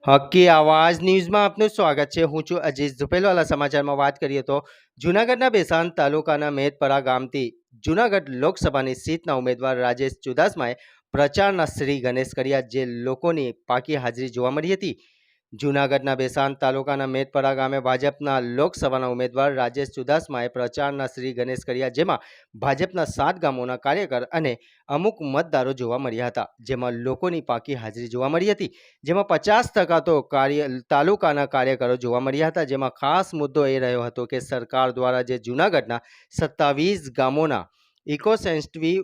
હકી આવાજ ન્યૂઝમાં આપનું સ્વાગત છે। હું છું અજીત ઝુપેલવાલા। સમાચારમાં વાત કરીએ તો જૂનાગઢના બેસાણ તાલુકાના મેદપરા ગામથી જૂનાગઢ લોકસભાની સીટના ઉમેદવાર રાજેશ ચુડાસમાએ પ્રચારના શ્રી ગણેશ કર્યા, જે લોકોની પાકી હાજરી જોવા મળી હતી। જૂનાગઢના બેસાણ તાલુકાના મેદપરા ગામે ભાજપના લોકસભાના ઉમેદવાર રાજેશ ચુડાસમાએ પ્રચારના શ્રી ગણેશ કર્યા, જેમાં ભાજપના 7 ગામોના કાર્યકર અને અમુક મતદારો જોવા મળ્યા હતા, જેમાં લોકોની પાકી હાજરી જોવા મળી હતી। જેમાં 50% તો તાલુકાના કાર્યકરો જોવા મળ્યા હતા, જેમાં ખાસ મુદ્દો એ રહ્યો હતો કે સરકાર દ્વારા જે જૂનાગઢના 27 ગામોના ઇકો સેન્સિટિવ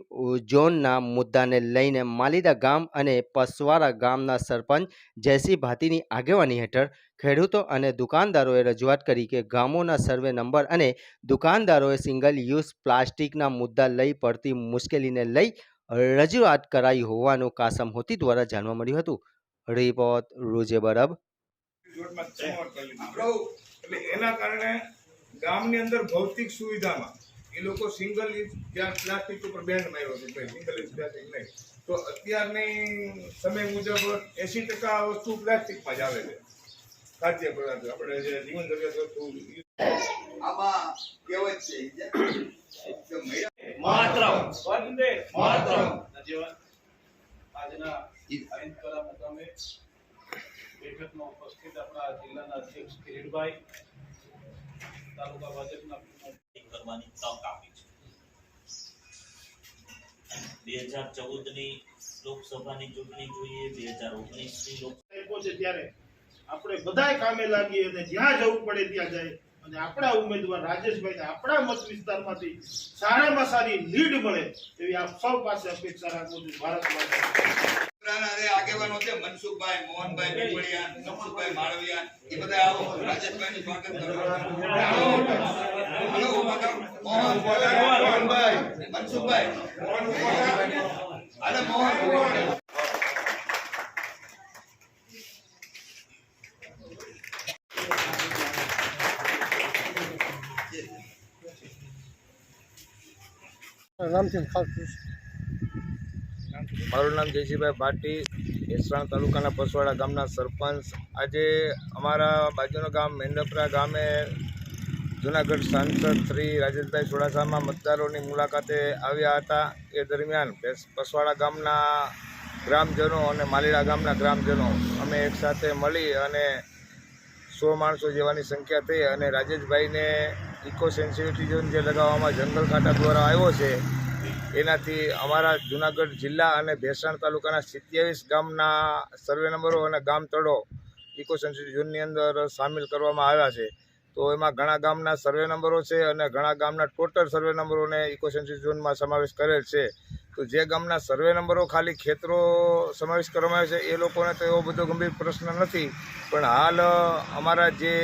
ઝોનના મુદ્દાને લઈને માલીડા ગામ અને પસવાડા ગામના સરપંચ જયસિંહ ભાતીની આગેવાની હેઠળ ખેડૂતો અને દુકાનદારોએ રજૂઆત કરી કે ગામોના સર્વે નંબર અને દુકાનદારોએ સિંગલ યુઝ પ્લાસ્ટિકના મુદ્દા લઈ પડતી મુશ્કેલીને લઈ રજૂઆત કરાઈ હોવાનું કાસમ હોતી દ્વારા જાણવા મળ્યું હતું। રિપોર્ટ રૂજે બરબ। એના કારણે ગામની અંદર ભૌતિક સુવિધામાં એ લોકો સિંગલ યુઝ પ્લાસ્ટિક ઉપર બેન માર્યો છે, સિંગલ યુઝ પ્લાસ્ટિક નહીં, તો અત્યારની સમય મુજબ 80% વસ્તુ પ્લાસ્ટિકમાં જ આવે છે। ખાદ્ય પદાર્થ આપણે જે જીવન જરૂરિયાત વસ્તુ આમાં કહેવાય છે માતરમ વંદે માતરમ નજીવન। આજના મેદપરા મુકામે બેઠકમાં ઉપસ્થિત આપણા જિલ્લાના અધ્યક્ષ કિરીટભાઈ, તાલુકા ભાજપના કરવાની તક આપી છે। 2014ની લોકસભાની ચૂંટણી જોઈએ, 2019ની લોકસભા છે ત્યારે આપણે બધાય કામે લાગીએ અને જ્યાં જવું પડે ત્યાં જાય અને આપણા ઉમેદવાર રાજેશભાઈને આપણા મત વિસ્તારમાંથી સારામાં સારી લીડ મળે એવી આપ સૌ પાસે અપેક્ષા રાખું છું। ભારત આગેવાનો છે મનસુખભાઈ, મોહનભાઈ પીપળિયા, નમુભાઈ માળવિયા, એ બધા આવો રાજેશભાઈનું સ્વાગત કરો। મોહનભાઈ, મનસુખભાઈ, અને મોહન મારું નામ જયસિંહભાઈ ભાટી, બેસણ તાલુકાના પસવાડા ગામના સરપંચ। આજે અમારા બાજુનું ગામ મેંદપરા ગામે જૂનાગઢ સાંસદ શ્રી રાજેશભાઈ ચુડાસમા મતદારોની મુલાકાતે આવ્યા હતા। એ દરમિયાન પસવાડા ગામના ગ્રામજનો અને માલીડા ગામના ગ્રામજનો અમે એકસાથે મળી અને 100 માણસો જેવાની સંખ્યા થઈ અને રાજેશભાઈને ઇકો સેન્સિટિવ ઝોન જે લગાવવામાં જંગલ ખાતા દ્વારા આવ્યો છે, એનાથી અમારા જૂનાગઢ જિલ્લા અને ભેસાણ તાલુકાના 27 ગામના સર્વે નંબરો અને ગામ તળો ઇકો સેન્સિટિવ ઝોનની અંદર સામેલ કરવામાં આવ્યા છે। તો એમાં ઘણા ગામના સર્વે નંબરો છે અને ઘણા ગામના ટોટલ સર્વે નંબરોને ઇકો સેન્સિટિવ ઝોનમાં સમાવેશ કરેલ છે। તો જે ગામના સર્વે નંબરો ખાલી ખેતરો સમાવેશ કરવામાં આવે છે એ લોકોને તો એવો બધો ગંભીર પ્રશ્ન નથી, પણ હાલ અમારા જે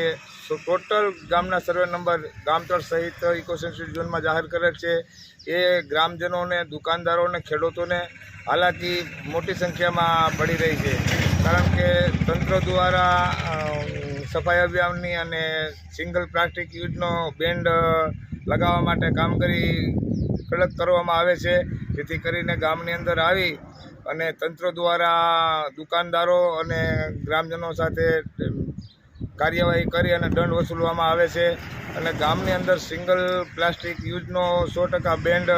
ટોટલ ગામના સર્વે નંબર ગામતળ સહિત ઇકો સેન્સિટિવ ઝોનમાં જાહેર કરેલ છે, એ ગ્રામજનોને, દુકાનદારોને, ખેડૂતોને હાલાકી મોટી સંખ્યામાં પડી રહી છે। કારણ કે તંત્ર દ્વારા સફાઈ અભિયાનની અને સિંગલ પ્લાસ્ટિક યુઝનો બેન્ડ લગાવવા માટે કામગીરી કડક કરવામાં આવે છે, જેથી કરીને ગામની અંદર આવી અને તંત્ર દ્વારા દુકાનદારો અને ગ્રામજનો સાથે કાર્યવાહી કરી અને દંડ વસૂલવામાં આવે છે અને ગામની અંદર સિંગલ પ્લાસ્ટિક યુઝનો 100% બેન્ડ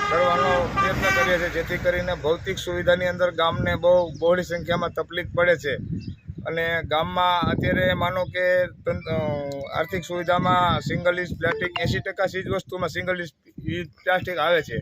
કરવાનો પ્રયત્ન કરીએ છીએ, જેથી કરીને ભૌતિક સુવિધાની અંદર ગામને બહુ બહોળી સંખ્યામાં તકલીફ પડે છે। અને ગામમાં અત્યારે માનો કે આર્થિક સુવિધામાં સિંગલ યુઝ પ્લાસ્ટિક 80% ચીજ વસ્તુમાં સિંગલ યુઝ પ્લાસ્ટિક આવે છે,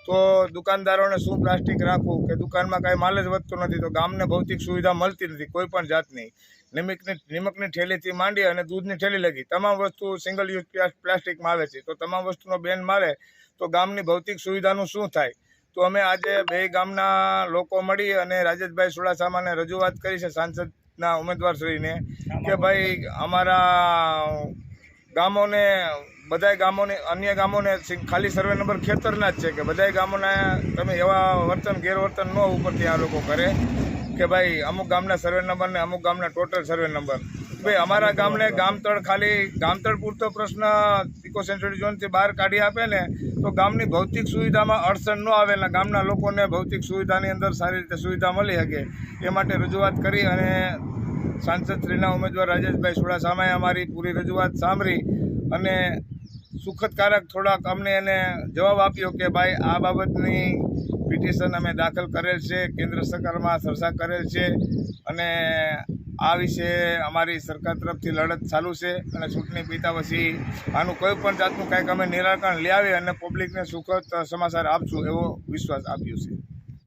તો દુકાનદારોને શું પ્લાસ્ટિક રાખવું કે દુકાનમાં કાંઈ માલ જ વધતો નથી, તો ગામને ભૌતિક સુવિધા મળતી નથી કોઈ પણ જાતની। નિમકની થેલીથી માંડી અને દૂધની થેલી લગી તમામ વસ્તુ સિંગલ યુઝ પ્લાસ્ટિકમાં આવે છે, તો તમામ વસ્તુનો બેન મારે તો ગામની ભૌતિક સુવિધાનું શું થાય? તો અમે આજે 2 ગામના લોકો મળી અને રાજેશભાઈ ચુડાસમાને રજૂઆત કરી છે, સાંસદના ઉમેદવારશ્રીને, કે ભાઈ અમારા ગામોને, બધાય ગામોને, અન્ય ગામોને ખાલી સર્વે નંબર ખેતરના જ છે કે બધાય ગામોને તમે એવા વર્તન ગેરવર્તન ન ઉપરથી આ લોકો કરે કે ભાઈ અમુક ગામના સર્વે નંબર ને અમુક ગામના ટોટલ સર્વે નંબર। ભાઈ અમારા ગામને ગામતળ ખાલી ગામતળ પૂરતો પ્રશ્ન ઇકો સેન્સિટિવ ઝોનથી બહાર કાઢી આપે ને તો ગામની ભૌતિક સુવિધામાં અડચણ ન આવે ને ગામના લોકોને ભૌતિક સુવિધાની અંદર સારી રીતે સુવિધા મળી શકે, એ માટે રજૂઆત કરી અને સાંસદ શ્રીના ઉમેદવાર રાજેશભાઈ ચુડાસમાએ અમારી પૂરી રજૂઆત સાંભળી અને સુખદકારક થોડાક અમને એને જવાબ આપ્યો કે ભાઈ આ બાબતની પિટિશન અમે દાખલ કરેલ છે, કેન્દ્ર સરકારમાં ચર્ચા કરેલ છે અને આ વિશે અમારી સરકાર તરફથી લડત ચાલુ છે અને ચૂંટણી પીતા પછી આનું કોઈ પણ જાતનું કંઈક અમે નિરાકરણ લઈ આવી અને પબ્લિકને સુખદ સમાચાર આપશું એવો વિશ્વાસ આપ્યો છે.